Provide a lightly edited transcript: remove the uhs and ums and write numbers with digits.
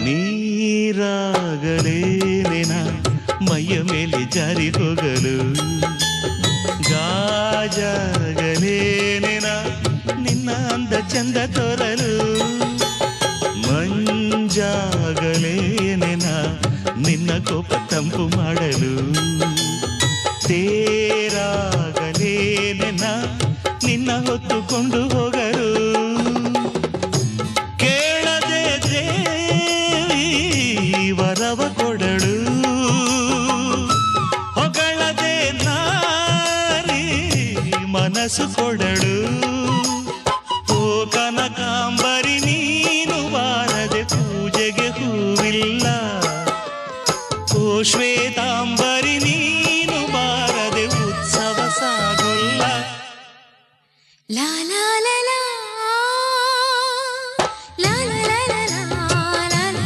ನೀರಾಗಲೇನೆನ ಮೈಯ ಮೇಲೆ ಜಾರಿ ಹೋಗಲು, ಗಾಜಾಗಲೇನೆನ ನಿನ್ನ ಅಂದ ಚಂದ ತೋರಲು, ಮಂಜಾಗಲೇನೆನ ನಿನ್ನ ಕೋಪ ತಂಪು ಮಾಡಲು, ತೇರಾಗಲೇನೆನ ನಿನ್ನ ಹೊತ್ತುಕೊಂಡು ಹೋಗಲು.